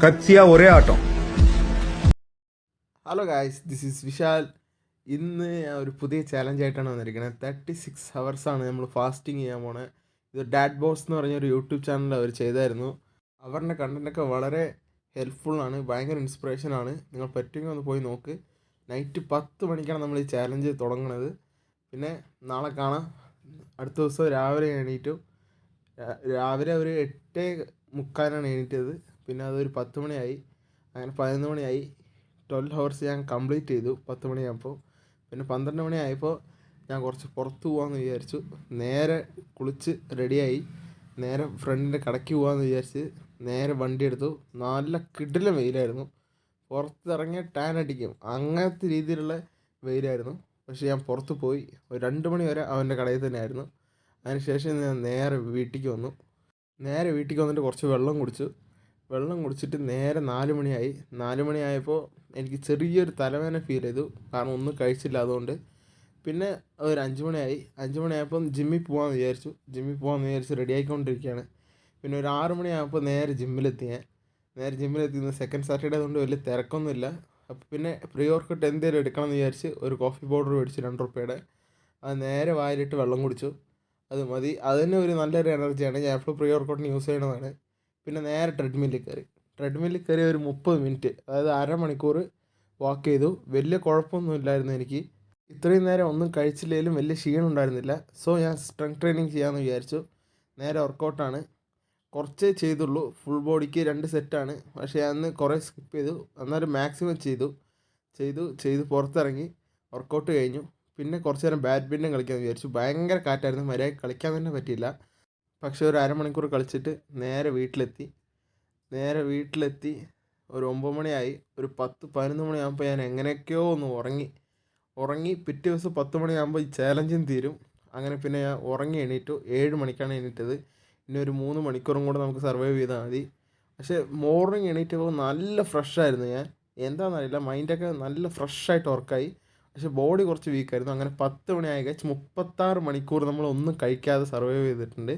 കച്ചിയ ഒരേ ആട്ടം. Hello guys, this is Vishal. ഇന്ന് ഞാൻ ഒരു പുതിയ ചാലഞ്ചായിട്ടാണ് വന്നിരിക്കുന്നത്. 36 ഹവേഴ്സാണ് നമ്മൾ ഫാസ്റ്റിംഗ് ചെയ്യാൻ പോണത്. ഇത് ഡാഡ് ബോസ് എന്ന് പറഞ്ഞൊരു യൂട്യൂബ് ചാനൽ അവർ ചെയ്തായിരുന്നു. അവരുടെ കണ്ടൻറ്റൊക്കെ വളരെ ഹെൽപ്ഫുള്ളാണ്, ഭയങ്കര ഇൻസ്പിറേഷനാണ്. നിങ്ങൾ പറ്റുമെങ്കിൽ ഒന്ന് പോയി നോക്ക്. നൈറ്റ് 10 മണിക്കാണ് നമ്മൾ ഈ ചാലഞ്ച് തുടങ്ങുന്നത്. പിന്നെ നാളെ കാണാം. അടുത്ത ദിവസം രാവിലെ എണീറ്റു. രാവിലെ ഒരു 8:45 എണീറ്റത്. പിന്നെ അതൊരു 10 മണിയായി, അങ്ങനെ 11 മണിയായി. 12 ഹവേഴ്സ് ഞാൻ കംപ്ലീറ്റ് ചെയ്തു 10 മണിയാകുമ്പോൾ. പിന്നെ 12 മണിയായപ്പോൾ ഞാൻ കുറച്ച് പുറത്ത് പോകാമെന്ന് വിചാരിച്ചു. നേരെ കുളിച്ച് റെഡിയായി നേരെ ഫ്രണ്ടിൻ്റെ കടയ്ക്ക് പോകാമെന്ന് വിചാരിച്ച് നേരെ വണ്ടി എടുത്തു. നല്ല കിടിലൻ വെയിലായിരുന്നു. പുറത്തിറങ്ങിയ ടാൻ അടിക്കും, അങ്ങനത്തെ രീതിയിലുള്ള വെയിലായിരുന്നു. പക്ഷേ ഞാൻ പുറത്ത് പോയി. ഒരു 2 മണി വരെ അവൻ്റെ കടയിൽ തന്നെയായിരുന്നു. അതിനുശേഷം ഞാൻ നേരെ വീട്ടിലേക്ക് വന്നു. നേരെ വീട്ടിലേക്ക് വന്നിട്ട് കുറച്ച് വെള്ളം കുടിച്ചിട്ട് നേരെ 4 മണിയായി. 4 മണിയായപ്പോൾ എനിക്ക് ചെറിയൊരു തലവേദന ഫീൽ ചെയ്തു, കാരണം ഒന്നും കഴിച്ചില്ല അതുകൊണ്ട്. പിന്നെ ഒരു 5 മണിയായി. 5 മണിയായപ്പം ജിമ്മിൽ പോകാമെന്ന് വിചാരിച്ച് റെഡി ആയിക്കൊണ്ടിരിക്കുകയാണ്. പിന്നെ ഒരു 6 മണിയായപ്പോൾ നേരെ ജിമ്മിലെത്തി. ഇന്ന് സെക്കൻഡ് സാറ്റർഡേ അതുകൊണ്ട് വലിയ തിരക്കൊന്നുമില്ല. അപ്പോൾ പിന്നെ പ്രീ വർക്കൗട്ട് എന്തെങ്കിലും എടുക്കണം എന്ന് വിചാരിച്ച് ഒരു കോഫി പൗഡർ മേടിച്ചു 2 റുപ്പയുടെ. അത് നേരെ വായിലിട്ട് വെള്ളം കുടിച്ചു. അത് മതി, അതിന് ഒരു നല്ലൊരു എനർജിയാണ്. ഞാൻ എപ്പോഴും പ്രീ വർക്കൗട്ടിന് യൂസ് ചെയ്യണതാണ്. പിന്നെ നേരെ ട്രെഡ്മില്ലിൽ കയറി ഒരു 30 മിനിറ്റ്, അതായത് അരമണിക്കൂർ വാക്ക് ചെയ്തു. വലിയ കുഴപ്പമൊന്നും ഇല്ലായിരുന്നു എനിക്ക്. ഇത്രയും നേരം ഒന്നും കഴിച്ചില്ലെങ്കിലും വലിയ ക്ഷീണം ഉണ്ടായിരുന്നില്ല. സോ ഞാൻ സ്ട്രെങ്ത് ട്രെയിനിങ് ചെയ്യാമെന്ന് വിചാരിച്ചു. നേരെ വർക്കൗട്ടാണ്. കുറച്ചേ ചെയ്തുള്ളൂ, ഫുൾ ബോഡിക്ക് 2 സെറ്റാണ്. പക്ഷേ അന്ന് കുറേ സ്കിപ്പ് ചെയ്തു. എന്നാലും മാക്സിമം ചെയ്തു പുറത്തിറങ്ങി. വർക്കൗട്ട് കഴിഞ്ഞു. പിന്നെ കുറച്ച് നേരം ബാഡ്മിൻ്റൺ കളിക്കാമെന്ന് വിചാരിച്ചു. ഭയങ്കര കാറ്റായിരുന്നു, മര്യാദയ്ക്ക് കളിക്കാൻ തന്നെ പറ്റിയില്ല. പക്ഷേ ഒരു അരമണിക്കൂർ കളിച്ചിട്ട് നേരെ വീട്ടിലെത്തി. ഒരു 9 മണിയായി. ഒരു 10-11 മണിയാകുമ്പോൾ ഞാൻ എങ്ങനെയൊക്കെയോ ഒന്ന് ഉറങ്ങി. പിറ്റേ ദിവസം 10 മണിയാകുമ്പോൾ ഈ ചാലഞ്ചും തീരും. അങ്ങനെ പിന്നെ ഞാൻ എണീറ്റു. 7 മണിക്കാണ് എണീറ്റത്. ഇനി ഒരു 3 മണിക്കൂറും കൂടെ നമുക്ക് സർവൈവ് ചെയ്താൽ മതി. പക്ഷേ മോർണിംഗ് എണീറ്റപ്പോൾ നല്ല ഫ്രഷായിരുന്നു ഞാൻ. എന്താണെന്നറിയില്ല, മൈൻഡൊക്കെ നല്ല ഫ്രഷായിട്ട് വർക്കായി. പക്ഷേ ബോഡി കുറച്ച് വീക്കായിരുന്നു. അങ്ങനെ 10 മണിയായി കഴിച്ച് 36 മണിക്കൂർ നമ്മളൊന്നും കഴിക്കാതെ സർവൈവ് ചെയ്തിട്ടുണ്ട്.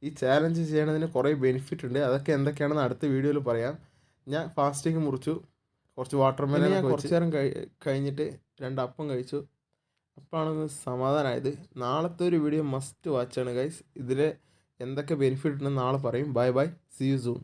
ഈ ചാലഞ്ച് ചെയ്യണതിന് കുറേ ബെനിഫിറ്റ് ഉണ്ട്. അതൊക്കെ എന്തൊക്കെയാണെന്ന് അടുത്ത വീഡിയോയിൽ പറയാം. ഞാൻ ഫാസ്റ്റിംഗ് മുറിച്ചു. കുറച്ച് വാട്ടർമെലൻ ഞാൻ കുറച്ച് നേരം കഴിഞ്ഞിട്ട് 2 അപ്പം കഴിച്ചു. അപ്പോഴാണ് സമാധാനമായത്. നാളത്തെ ഒരു വീഡിയോ മസ്റ്റ് വാച്ചാണ് ഗൈസ്. ഇതിൽ എന്തൊക്കെ ബെനിഫിറ്റ് ഉണ്ടെന്ന് നാളെ പറയും. Bye, see you soon.